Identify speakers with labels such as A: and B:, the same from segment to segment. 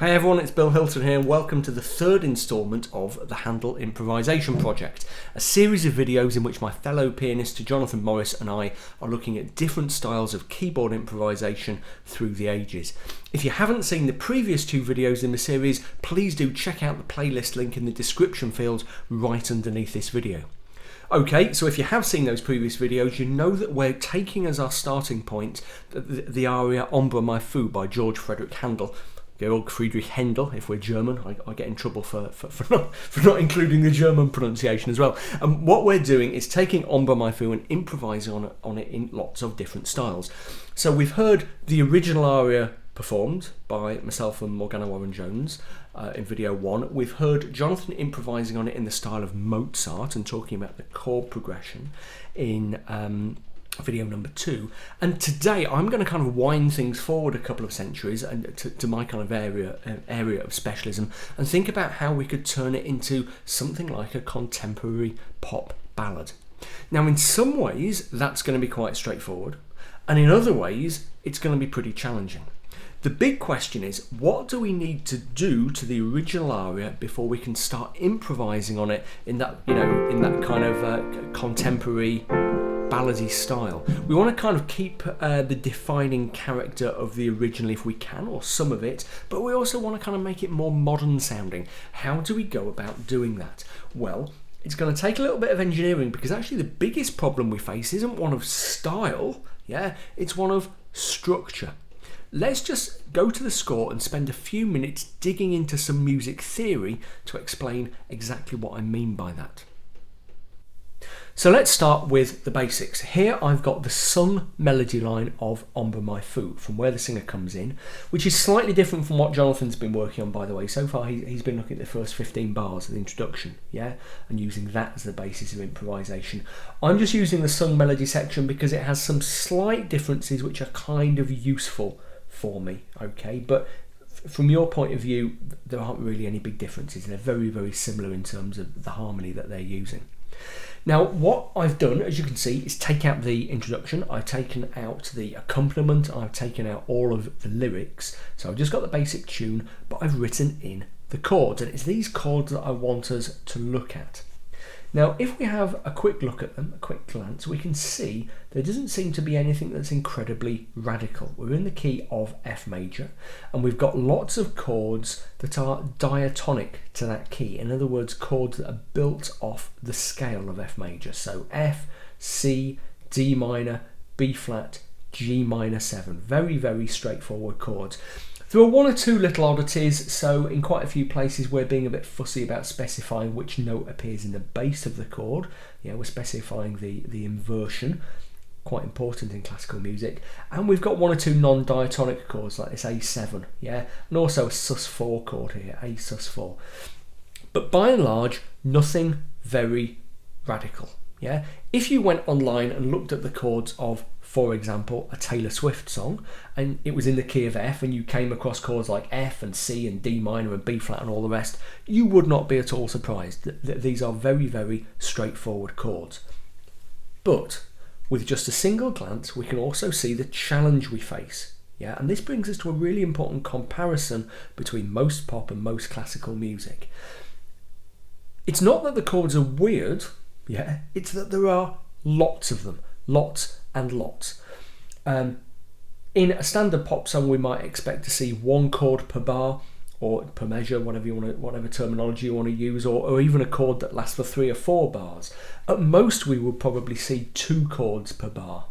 A: Hey everyone, it's Bill Hilton here. Welcome to the third instalment of the Handel Improvisation Project, a series of videos in which my fellow pianist Jonathan Morris and I are looking at different styles of keyboard improvisation through the ages. If you haven't seen the previous two videos in the series, please do check out the playlist link in the description field right underneath this video. Okay, so if you have seen those previous videos, you know that we're taking as our starting point the aria Ombra Mai Fu by George Frederick Handel. Georg Friedrich Handel, if we're German. I get in trouble for not including the German pronunciation as well. And what we're doing is taking Ombra Mai Fu and improvising on it in lots of different styles. So we've heard the original aria performed by myself and Morgana Warren-Jones in video 1. We've heard Jonathan improvising on it in the style of Mozart and talking about the chord progression in video number 2, and today I'm going to kind of wind things forward a couple of centuries and to my kind of area of specialism, and think about how we could turn it into something like a contemporary pop ballad. Now, in some ways that's going to be quite straightforward, and in other ways it's going to be pretty challenging. The big question is, what do we need to do to the original aria before we can start improvising on it in that, in that kind of contemporary ballady style? We want to kind of keep the defining character of the original if we can, or some of it, but we also want to kind of make it more modern sounding. How do we go about doing that? Well, it's going to take a little bit of engineering, because actually the biggest problem we face isn't one of style, it's one of structure. Let's just go to the score and spend a few minutes digging into some music theory to explain exactly what I mean by that. So let's start with the basics. Here I've got the sung melody line of Ombra Mai Fu, from where the singer comes in, which is slightly different from what Jonathan's been working on, by the way. So far he's been looking at the first 15 bars of the introduction, and using that as the basis of improvisation. I'm just using the sung melody section because it has some slight differences which are kind of useful for me, okay? But from your point of view, there aren't really any big differences. They're very, very similar in terms of the harmony that they're using. Now, what I've done, as you can see, is take out the introduction. I've taken out the accompaniment. I've taken out all of the lyrics. So I've just got the basic tune, but I've written in the chords. And it's these chords that I want us to look at. Now, if we have a quick look at them, a quick glance, we can see there doesn't seem to be anything that's incredibly radical. We're in the key of F major, and we've got lots of chords that are diatonic to that key. In other words, chords that are built off the scale of F major. So F, C, D minor, B flat, G minor 7. Very, very straightforward chords. There are one or two little oddities, so in quite a few places we're being a bit fussy about specifying which note appears in the base of the chord. We're specifying the inversion, quite important in classical music. And we've got one or two non-diatonic chords like this A7, and also a sus4 chord here, A sus4. But by and large, nothing very radical. If you went online and looked at the chords of, for example, a Taylor Swift song, and it was in the key of F, and you came across chords like F and C and D minor and B flat and all the rest, you would not be at all surprised. These are very, very straightforward chords. But with just a single glance, we can also see the challenge we face. And this brings us to a really important comparison between most pop and most classical music. It's not that the chords are weird, it's that there are lots of them, lots and lots. In a standard pop song, we might expect to see one chord per bar, or per measure, whatever terminology you want to use, or even a chord that lasts for 3 or 4 bars. At most, we would probably see 2 chords per bar.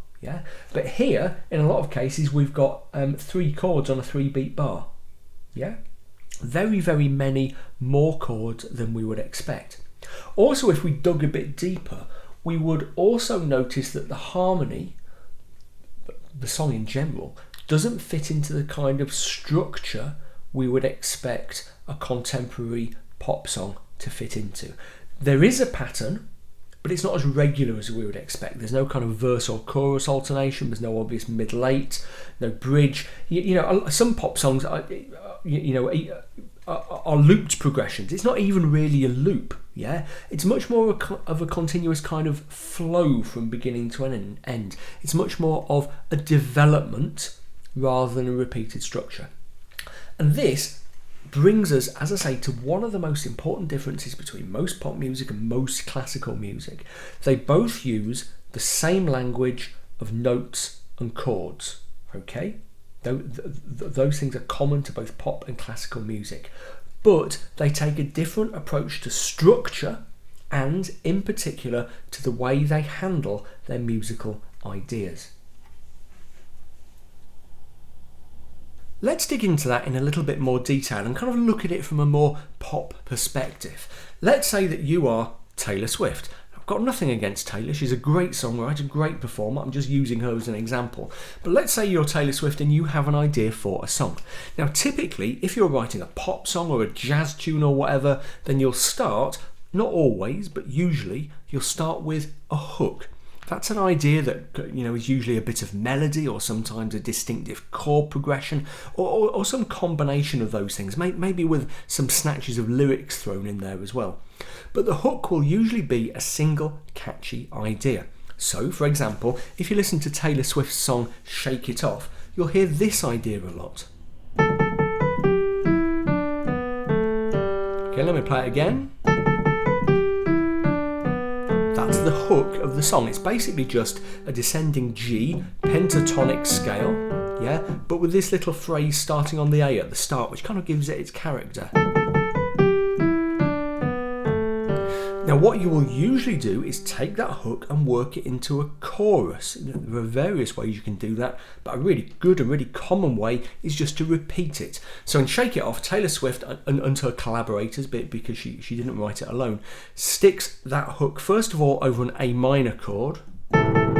A: But here, in a lot of cases, we've got 3 chords on a 3-beat bar. Very, very many more chords than we would expect. Also, if we dug a bit deeper, we would also notice that the harmony, the song in general, doesn't fit into the kind of structure we would expect a contemporary pop song to fit into. There is a pattern, but it's not as regular as we would expect. There's no kind of verse or chorus alternation. There's no obvious middle 8, no bridge. Some pop songs are looped progressions. It's not even really a loop. It's much more of a continuous kind of flow from beginning to an end. It's much more of a development rather than a repeated structure. And this brings us, as I say, to one of the most important differences between most pop music and most classical music. They both use the same language of notes and chords, okay? Those things are common to both pop and classical music, but they take a different approach to structure and, in particular, to the way they handle their musical ideas. Let's dig into that in a little bit more detail and kind of look at it from a more pop perspective. Let's say that you are Taylor Swift. I've got nothing against Taylor. She's a great songwriter, a great performer. I'm just using her as an example. But let's say you're Taylor Swift and you have an idea for a song. Now, typically, if you're writing a pop song or a jazz tune or whatever, then you'll start, not always, but usually, you'll start with a hook. That's an idea that is usually a bit of melody or sometimes a distinctive chord progression or some combination of those things, maybe with some snatches of lyrics thrown in there as well. But the hook will usually be a single catchy idea. So, for example, if you listen to Taylor Swift's song Shake It Off, you'll hear this idea a lot. Okay, let me play it again. That's the hook of the song. It's basically just a descending G pentatonic scale, yeah, but with this little phrase starting on the A at the start, which kind of gives it its character. Now, what you will usually do is take that hook and work it into a chorus. There are various ways you can do that, but a really good and really common way is just to repeat it. So in Shake It Off, Taylor Swift and her collaborators, because she didn't write it alone, sticks that hook first of all over an A minor chord, and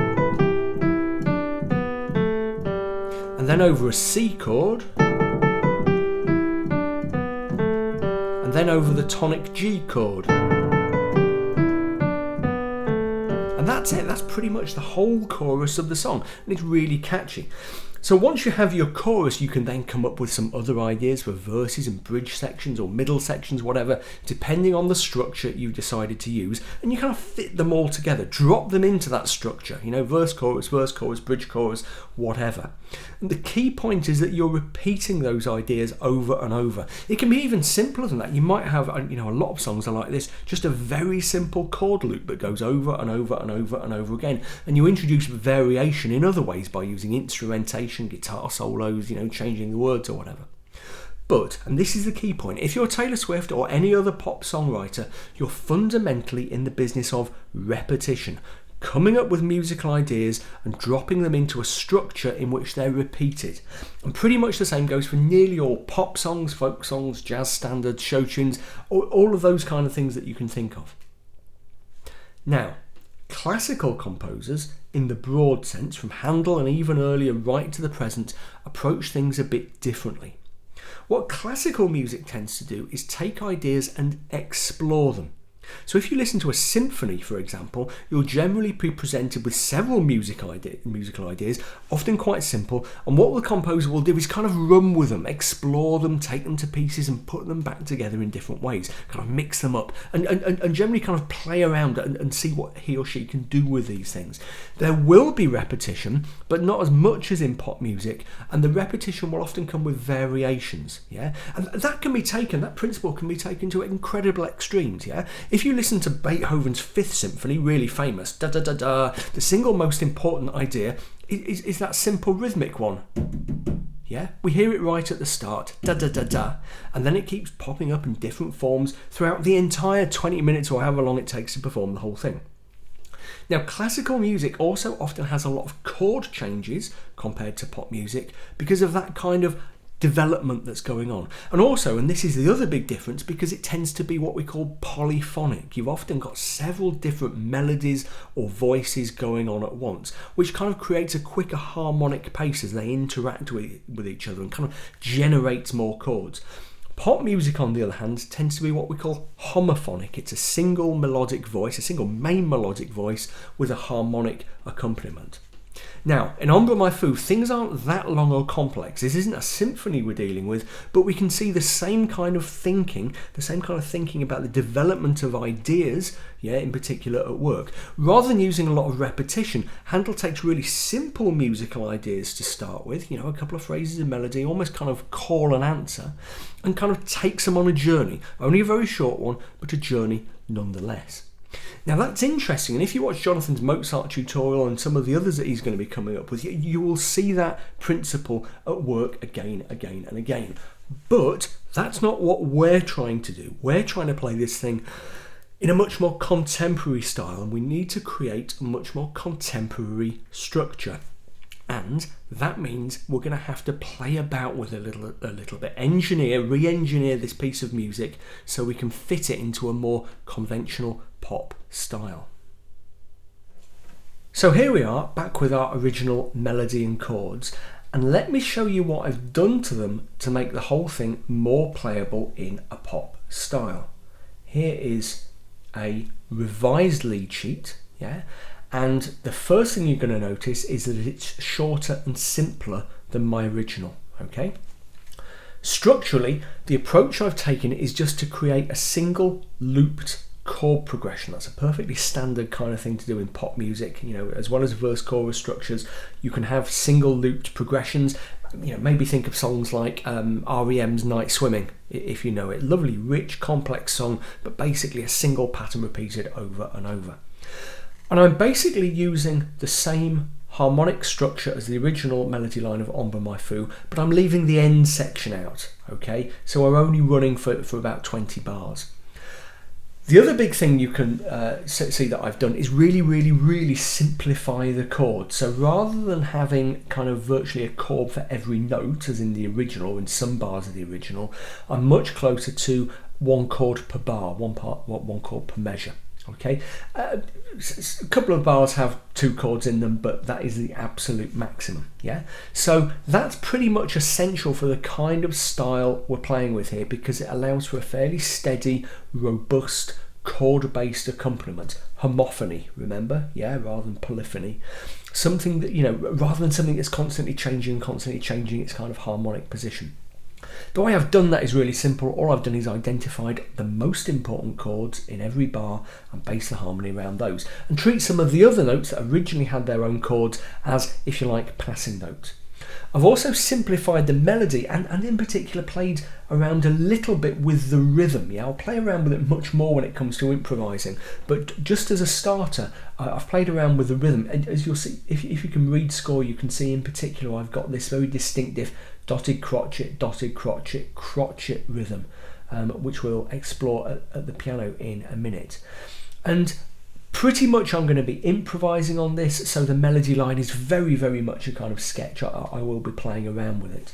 A: then over a C chord, and then over the tonic G chord. And that's it, that's pretty much the whole chorus of the song, and it's really catchy. So once you have your chorus, you can then come up with some other ideas for verses and bridge sections or middle sections, whatever, depending on the structure you decided to use, and you kind of fit them all together, drop them into that structure, verse, chorus, bridge, chorus, whatever. And the key point is that you're repeating those ideas over and over. It can be even simpler than that. You might have, a lot of songs are like this, just a very simple chord loop that goes over and over and over and over again, and you introduce variation in other ways by using instrumentation, guitar solos, changing the words or whatever. But, and this is the key point, if you're Taylor Swift or any other pop songwriter, you're fundamentally in the business of repetition, coming up with musical ideas and dropping them into a structure in which they're repeated. And pretty much the same goes for nearly all pop songs, folk songs, jazz standards, show tunes, all of those kind of things that you can think of. Now, classical composers, in the broad sense, from Handel and even earlier right to the present, approach things a bit differently. What classical music tends to do is take ideas and explore them. So if you listen to a symphony, for example, you'll generally be presented with several musical ideas, often quite simple, and what the composer will do is kind of run with them, explore them, take them to pieces and put them back together in different ways, kind of mix them up and generally kind of play around and see what he or she can do with these things. There will be repetition, but not as much as in pop music, and the repetition will often come with variations, yeah? And that principle can be taken to incredible extremes, yeah? If you listen to Beethoven's Fifth Symphony, really famous, da-da-da-da, the single most important idea is that simple rhythmic one. Yeah, we hear it right at the start, da-da-da-da, and then it keeps popping up in different forms throughout the entire 20 minutes or however long it takes to perform the whole thing. Now, classical music also often has a lot of chord changes compared to pop music because of that kind of development that's going on. And also, and this is the other big difference, because it tends to be what we call polyphonic. You've often got several different melodies or voices going on at once, which kind of creates a quicker harmonic pace as they interact with each other and kind of generates more chords. Pop music, on the other hand, tends to be what we call homophonic. It's a single melodic voice, a single main melodic voice with a harmonic accompaniment. Now, in Ombra Mai Fu, things aren't that long or complex. This isn't a symphony we're dealing with, but we can see the same kind of thinking, about the development of ideas, in particular at work. Rather than using a lot of repetition, Handel takes really simple musical ideas to start with, a couple of phrases of melody, almost kind of call and answer, and kind of takes them on a journey. Only a very short one, but a journey nonetheless. Now that's interesting, and if you watch Jonathan's Mozart tutorial and some of the others that he's going to be coming up with, you will see that principle at work again and again. But that's not what we're trying to do. We're trying to play this thing in a much more contemporary style, and we need to create a much more contemporary structure. And that means we're going to have to play about with a little bit, re-engineer this piece of music so we can fit it into a more conventional pop style. So here we are, back with our original melody and chords, and let me show you what I've done to them to make the whole thing more playable in a pop style. Here is a revised lead sheet, and the first thing you're going to notice is that it's shorter and simpler than my original, okay? Structurally, the approach I've taken is just to create a single looped chord progression. That's a perfectly standard kind of thing to do in pop music. As well as verse chorus structures, you can have single looped progressions. Maybe think of songs like REM's Night Swimming, if you know it. Lovely, rich, complex song, but basically a single pattern repeated over and over. And I'm basically using the same harmonic structure as the original melody line of Ombra Mai Fu, but I'm leaving the end section out, okay? So we're only running for about 20 bars. The other big thing you can see that I've done is really simplify the chord. So rather than having kind of virtually a chord for every note, as in the original, in some bars of the original, I'm much closer to one chord per bar, one chord per measure. Okay, a couple of bars have two chords in them, but that is the absolute maximum. So that's pretty much essential for the kind of style we're playing with here, because it allows for a fairly steady, robust, chord-based accompaniment. Homophony, remember, rather than polyphony. Something that, rather than something that's constantly changing its kind of harmonic position. The way I've done that is really simple. All I've done is identified the most important chords in every bar and base the harmony around those, and treat some of the other notes that originally had their own chords as, if you like, passing notes. I've also simplified the melody and in particular played around a little bit with the rhythm. I'll play around with it much more when it comes to improvising, but just as a starter, I've played around with the rhythm. And as you'll see, if you can read score, you can see in particular I've got this very distinctive dotted crotchet, crotchet rhythm, which we'll explore at the piano in a minute. And pretty much I'm going to be improvising on this, so the melody line is very much a kind of sketch. I will be playing around with it.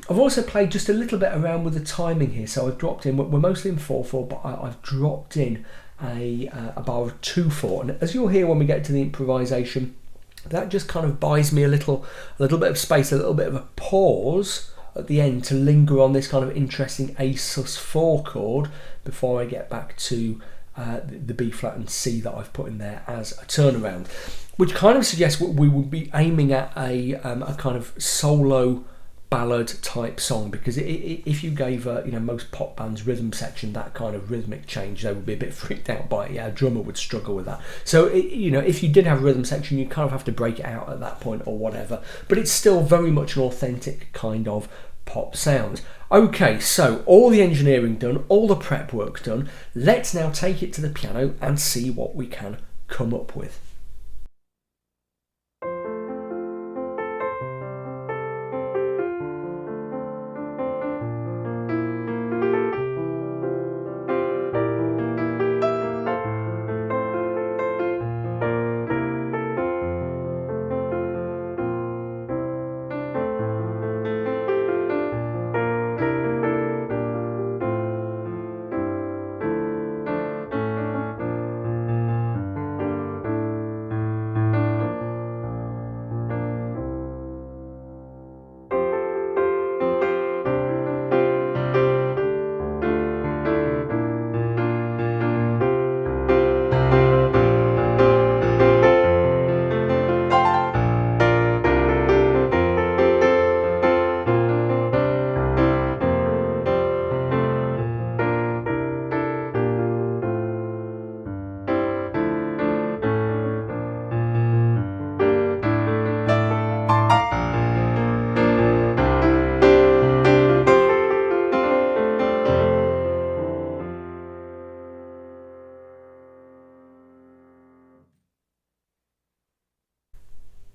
A: I've also played just a little bit around with the timing here, so I've dropped in, we're mostly in 4/4, but I've dropped in a bar of 2/4, and as you'll hear when we get to the improvisation, that just kind of buys me a little bit of space, a little bit of a pause at the end to linger on this kind of interesting A sus4 chord before I get back to the B flat and C that I've put in there as a turnaround, which kind of suggests we would be aiming at a kind of solo ballad type song, because if you gave most pop bands rhythm section that kind of rhythmic change, they would be a bit freaked out by it. A drummer would struggle with that. So if you did have rhythm section, you kind of have to break it out at that point or whatever, but it's still very much an authentic kind of pop sound. Okay, so all the engineering done, all the prep work done, let's now take it to the piano and see what we can come up with.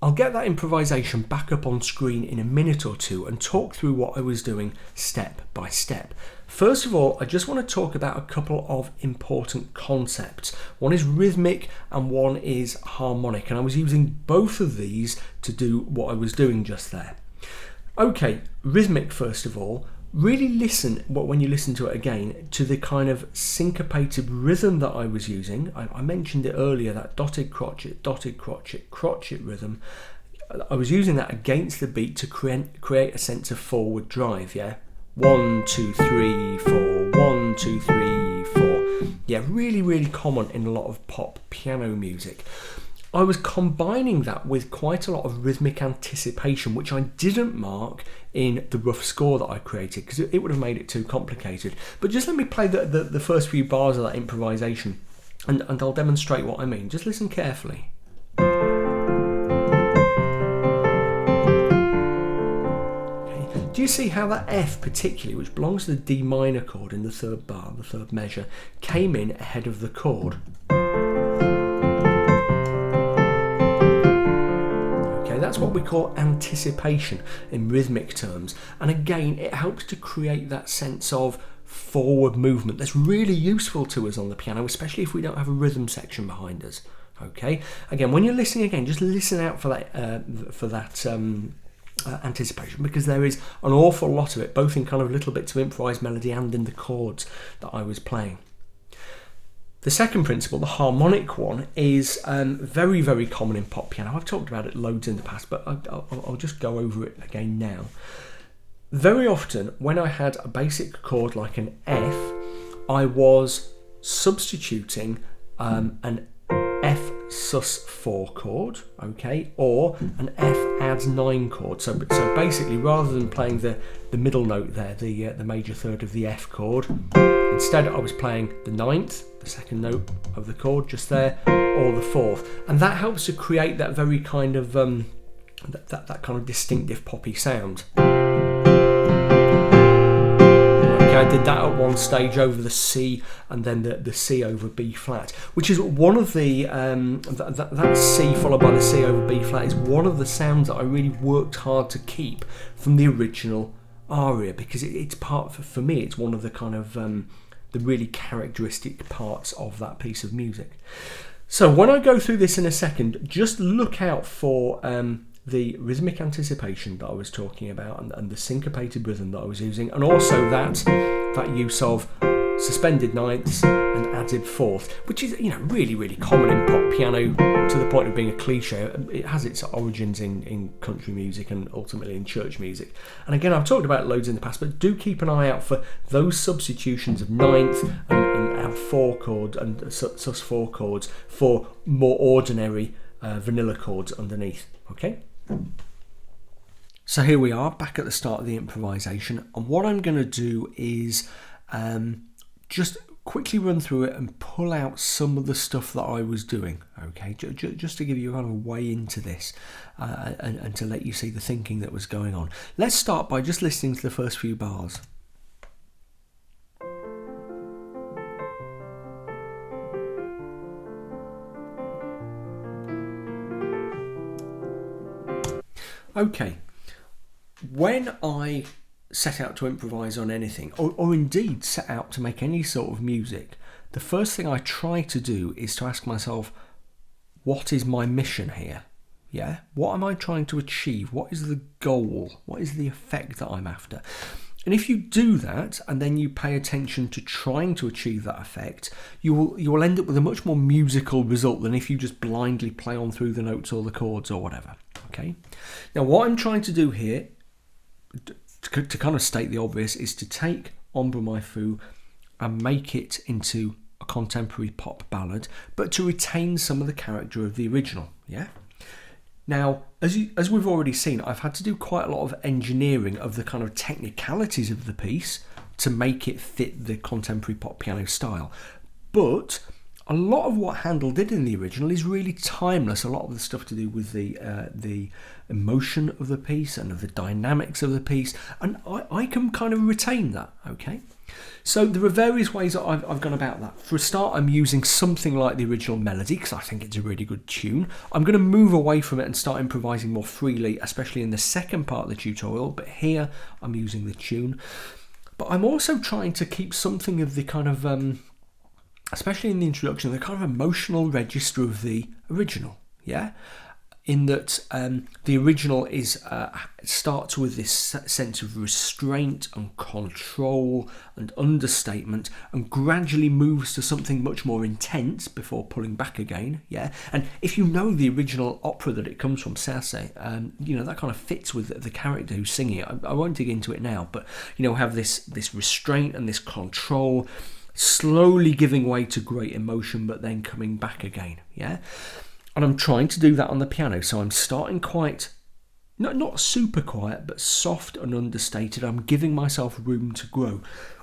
A: I'll get that improvisation back up on screen in a minute or two and talk through what I was doing step by step. First of all, I just want to talk about a couple of important concepts. One is rhythmic and one is harmonic, and I was using both of these to do what I was doing just there. Okay, rhythmic first of all. Really listen, when you listen to it again, to the kind of syncopated rhythm that I was using. I mentioned it earlier, that dotted crotchet rhythm. I was using that against the beat to create a sense of forward drive, yeah? 1, 2, 3, 4, 1, 2, 3, 4. Yeah, really, really common in a lot of pop piano music. I was combining that with quite a lot of rhythmic anticipation, which I didn't mark in the rough score that I created because it would have made it too complicated. But just let me play the first few bars of that improvisation and I'll demonstrate what I mean. Just listen carefully. Okay. Do you see how that F particularly, which belongs to the D minor chord in the third bar, the third measure, came in ahead of the chord? That's what we call anticipation in rhythmic terms, and again it helps to create that sense of forward movement that's really useful to us on the piano, especially if we don't have a rhythm section behind us. Okay, again, when you're listening again, just listen out for that anticipation, because there is an awful lot of it, both in kind of little bits of improvised melody and in the chords that I was playing. The second principle, the harmonic one, is very, very common in pop piano. I've talked about it loads in the past, but I'll just go over it again now. Very often, when I had a basic chord like an F, I was substituting an F sus4 chord, okay, or an F adds 9 chord. So basically, rather than playing the middle note there, the major third of the F chord, instead I was playing the 9th, the second note of the chord just there, or the 4th, and that helps to create that very kind of that kind of distinctive poppy sound. I did that at one stage over the C and then the C over B flat, which is one of the that C followed by the C over B flat is one of the sounds that I really worked hard to keep from the original aria, because it's part, for me, it's one of the kind of the really characteristic parts of that piece of music. So when I go through this in a second, just look out for the rhythmic anticipation that I was talking about and the syncopated rhythm that I was using, and also that use of suspended ninths and added fourth, which is, you know, really, really common in pop piano to the point of being a cliche. It has its origins in country music and ultimately in church music. And again, I've talked about it loads in the past, but do keep an eye out for those substitutions of ninth and add 4 chord and sus4 chords for more ordinary vanilla chords underneath. Okay. So here we are back at the start of the improvisation, and what I'm going to do is just quickly run through it and pull out some of the stuff that I was doing, okay, just to give you kind of a way into this and to let you see the thinking that was going on. Let's start by just listening to the first few bars. Okay, when I set out to improvise on anything, or indeed set out to make any sort of music, the first thing I try to do is to ask myself, what is my mission here? Yeah, what am I trying to achieve? What is the goal? What is the effect that I'm after? And if you do that, and then you pay attention to trying to achieve that effect, you will end up with a much more musical result than if you just blindly play on through the notes or the chords or whatever. Okay. Now, what I'm trying to do here, to kind of state the obvious, is to take Ombra Mai Fu and make it into a contemporary pop ballad, but to retain some of the character of the original. Yeah. Now, as we've already seen, I've had to do quite a lot of engineering of the kind of technicalities of the piece to make it fit the contemporary pop piano style. But a lot of what Handel did in the original is really timeless. A lot of the stuff to do with the emotion of the piece and of the dynamics of the piece, and I can kind of retain that, okay? So there are various ways that I've gone about that. For a start, I'm using something like the original melody because I think it's a really good tune. I'm going to move away from it and start improvising more freely, especially in the second part of the tutorial, but here I'm using the tune. But I'm also trying to keep something of the kind of, especially in the introduction, the kind of emotional register of the original, yeah? In that the original is starts with this sense of restraint and control and understatement, and gradually moves to something much more intense before pulling back again. Yeah, and if you know the original opera that it comes from, Circe, you know that kind of fits with the character who's singing it. I won't dig into it now, but you know, have this restraint and this control, slowly giving way to great emotion, but then coming back again. Yeah. And I'm trying to do that on the piano, so I'm starting quite, not super quiet, but soft and understated. I'm giving myself room to grow.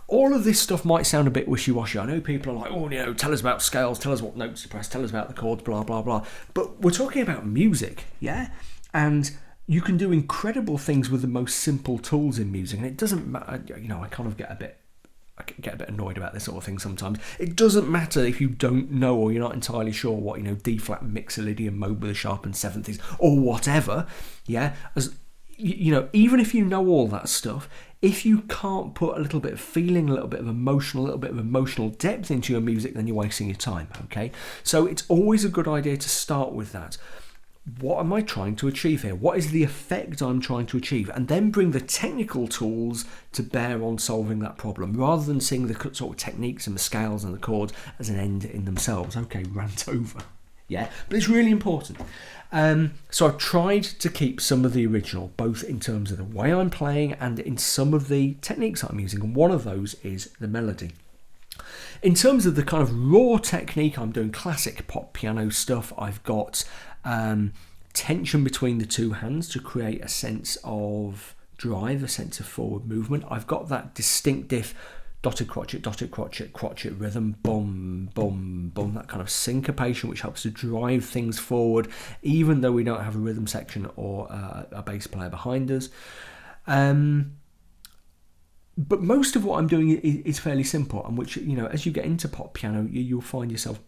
A: All of this stuff might sound a bit wishy-washy. I know people are like, oh, you know, tell us about scales, tell us what notes to press, tell us about the chords, blah, blah, blah. But we're talking about music, yeah? And you can do incredible things with the most simple tools in music, and it doesn't matter, you know, I kind of get a bit annoyed about this sort of thing sometimes. It doesn't matter if you don't know or you're not entirely sure what, you know, D flat mixolydian mode with a sharpened seventh is, or whatever. Yeah, as you know, even if you know all that stuff, if you can't put a little bit of feeling, a little bit of emotion, a little bit of emotional depth into your music, then you're wasting your time. Okay, so it's always a good idea to start with that. What am I trying to achieve here? What is the effect I'm trying to achieve? And then bring the technical tools to bear on solving that problem, rather than seeing the sort of techniques and the scales and the chords as an end in themselves. Okay, rant over. Yeah, but it's really important. So I've tried to keep some of the original, both in terms of the way I'm playing and in some of the techniques I'm using. And one of those is the melody. In terms of the kind of raw technique, I'm doing classic pop piano stuff. I've got tension between the two hands to create a sense of drive, a sense of forward movement. I've got that distinctive dotted crotchet rhythm, boom, boom, boom, that kind of syncopation which helps to drive things forward, even though we don't have a rhythm section or a bass player behind us. But most of what I'm doing is fairly simple, and which, you know, as you get into pop piano, you'll find yourself,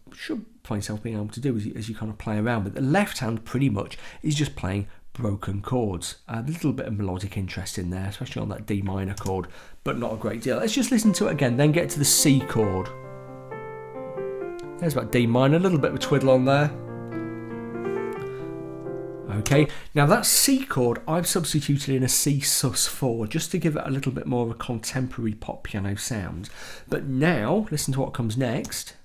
A: being able to do as you kind of play around. But the left hand pretty much is just playing broken chords. A little bit of melodic interest in there, especially on that D minor chord, but not a great deal. Let's just listen to it again, then get to the C chord. There's about D minor, a little bit of a twiddle on there. Okay, now that C chord I've substituted in a C sus4 just to give it a little bit more of a contemporary pop piano sound. But now, listen to what comes next.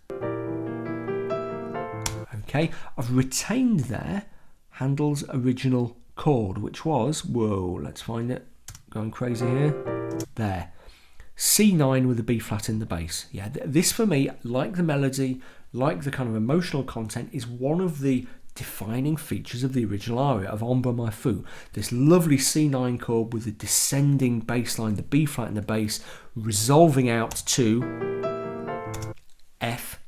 A: Okay, I've retained there Handel's original chord, which was, whoa, let's find it, going crazy here, there. C9 with a B flat in the bass. Yeah, this for me, like the melody, like the kind of emotional content, is one of the defining features of the original aria of Ombra Mai Fu. This lovely C9 chord with a descending bass line, the B flat in the bass, resolving out to F,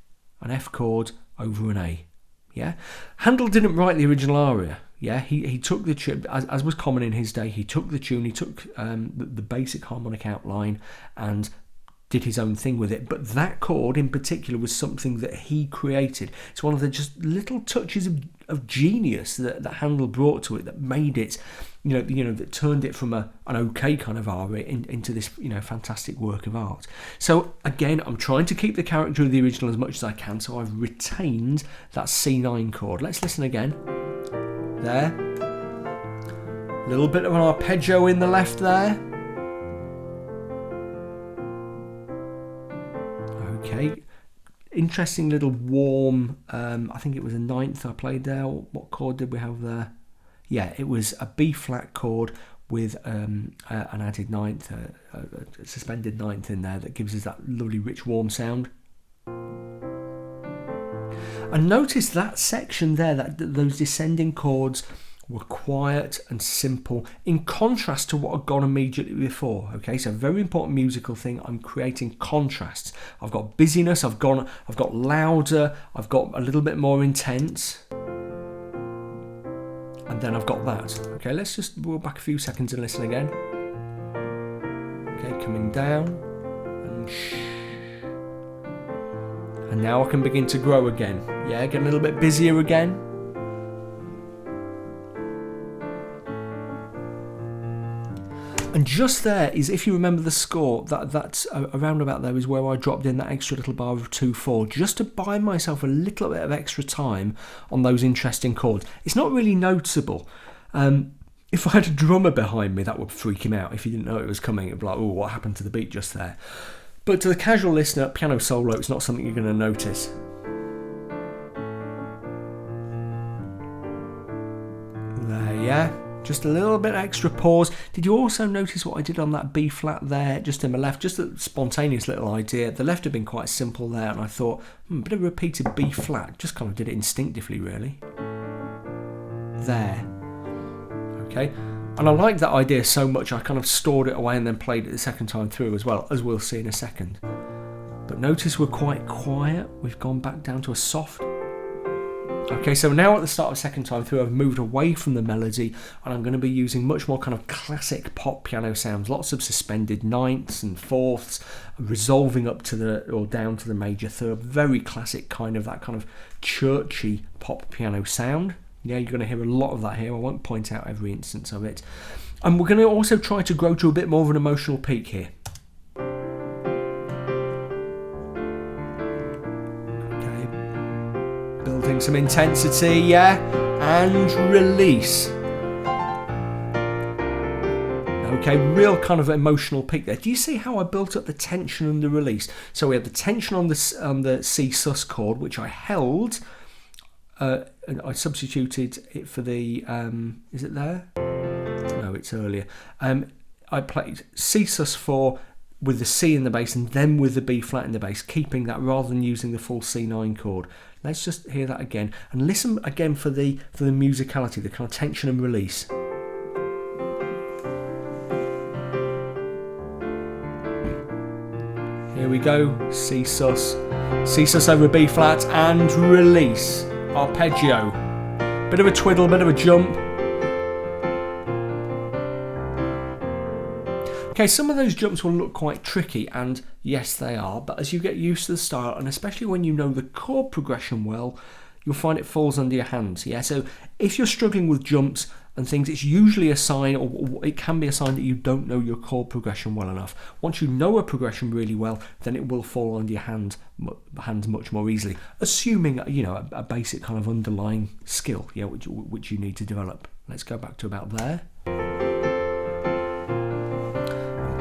A: an F chord over an A. Yeah, Handel didn't write the original aria. Yeah, he took the tune, as was common in his day. He took the tune, he took the basic harmonic outline and did his own thing with it. But that chord in particular was something that he created. It's one of the just little touches of genius that Handel brought to it that made it, you know, that turned it from an okay kind of aria into this, you know, fantastic work of art. So again, I'm trying to keep the character of the original as much as I can. So I've retained that C9 chord. Let's listen again. There. A little bit of an arpeggio in the left there. Okay, interesting little warm, I think it was a ninth I played there. What chord did we have there? Yeah, it was a B flat chord with an added ninth, a suspended ninth in there that gives us that lovely rich warm sound. And notice that section there, those descending chords were quiet and simple, in contrast to what had gone immediately before. Okay, so a very important musical thing. I'm creating contrasts. I've got busyness. I've got louder. I've got a little bit more intense, and then I've got that. Okay, let's just roll back a few seconds and listen again. Okay, coming down and now I can begin to grow again. Yeah, get a little bit busier again. And just there is, if you remember the score, that's around about there is where I dropped in that extra little bar of 2/4, just to buy myself a little bit of extra time on those interesting chords. It's not really noticeable. If I had a drummer behind me, that would freak him out. If he didn't know it was coming, it'd be like, oh, what happened to the beat just there? But to the casual listener, piano solo, it's not something you're going to notice. There, yeah. Just a little bit extra pause. Did you also notice what I did on that B flat there, just in my left? Just a spontaneous little idea. The left had been quite simple there, and I thought, a bit of a repeated B flat. Just kind of did it instinctively, really. There. Okay. And I liked that idea so much, I kind of stored it away and then played it the second time through as well, as we'll see in a second. But notice we're quite quiet. We've gone back down to a soft. Okay, so now at the start of the second time through, I've moved away from the melody, and I'm going to be using much more kind of classic pop piano sounds, lots of suspended ninths and fourths, resolving up to the, or down to the major third, very classic kind of, that kind of churchy pop piano sound. Yeah, you're going to hear a lot of that here. I won't point out every instance of it. And we're going to also try to grow to a bit more of an emotional peak here. Building some intensity, yeah, and release. Okay, real kind of emotional peak there. Do you see how I built up the tension and the release? So we had the tension on the C sus chord, which I held. And I substituted it for the, is it there? No, it's earlier. I played C sus4 with the C in the bass and then with the B flat in the bass, keeping that rather than using the full C9 chord. Let's just hear that again and listen again for the musicality, the kind of tension and release. Here we go, C sus over B flat and release, arpeggio, bit of a twiddle, bit of a jump. Okay, some of those jumps will look quite tricky, and yes they are, but as you get used to the style, and especially when you know the chord progression well, you'll find it falls under your hands. Yeah, so if you're struggling with jumps and things, it's usually a sign, or it can be a sign that you don't know your chord progression well enough. Once you know a progression really well, then it will fall under your hands much more easily, assuming, you know, a basic kind of underlying skill, yeah, which you need to develop. Let's go back to about there.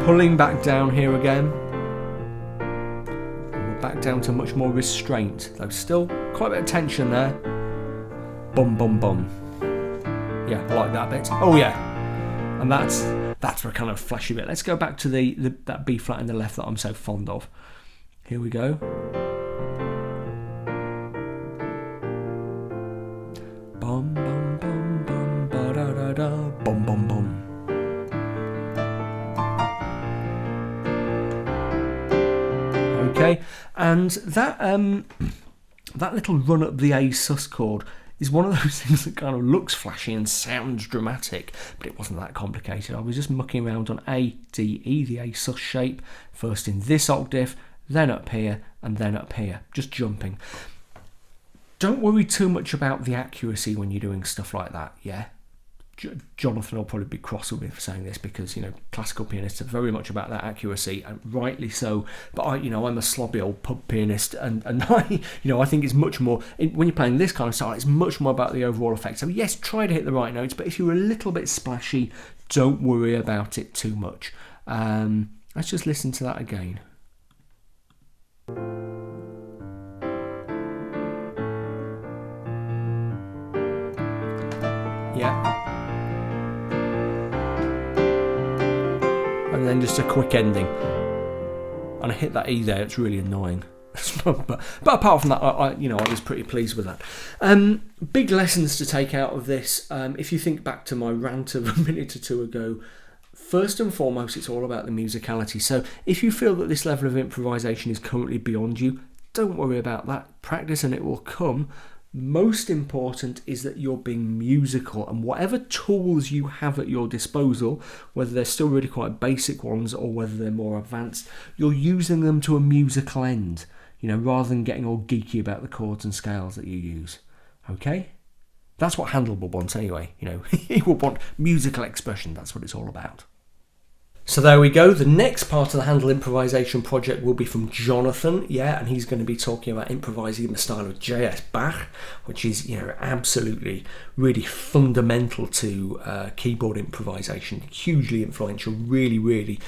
A: Pulling back down here again. We're back down to much more restraint, though still quite a bit of tension there. Bum bum bum. Yeah, I like that bit. Oh yeah, and that's a kind of flashy bit. Let's go back to that B flat in the left that I'm so fond of. Here we go. Bum bum bum bum ba da da da bum bum bum. Okay, and that little run up the A sus chord is one of those things that kind of looks flashy and sounds dramatic, but it wasn't that complicated. I was just mucking around on A, D, E, the A sus shape, first in this octave, then up here, and then up here, just jumping. Don't worry too much about the accuracy when you're doing stuff like that, yeah? Jonathan will probably be cross with me for saying this, because, you know, classical pianists are very much about that accuracy, and rightly so. But I'm a sloppy old pub pianist, and I think it's much more, when you're playing this kind of style, it's much more about the overall effect. So yes, try to hit the right notes, but if you're a little bit splashy, don't worry about it too much. Let's just listen to that again. Yeah. And then just a quick ending, and I hit that E there, it's really annoying. but apart from that, I was pretty pleased with that. Big lessons to take out of this. If you think back to my rant of a minute or two ago, first and foremost, it's all about the musicality. So if you feel that this level of improvisation is currently beyond you, don't worry about that. Practice and it will come. Most important is that you're being musical, and whatever tools you have at your disposal, whether they're still really quite basic ones or whether they're more advanced, you're using them to a musical end, rather than getting all geeky about the chords and scales that you use. Okay? That's what Handel will want anyway. He will want musical expression. That's what it's all about. So there we go. The next part of the Handel Improvisation Project will be from Jonathan, and he's going to be talking about improvising in the style of J.S. Bach, which is, absolutely really fundamental to keyboard improvisation. Hugely influential, really, really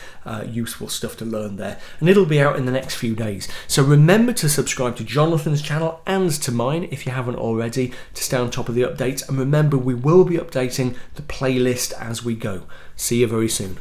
A: useful stuff to learn there. And it'll be out in the next few days. So remember to subscribe to Jonathan's channel and to mine if you haven't already to stay on top of the updates. And remember, we will be updating the playlist as we go. See you very soon.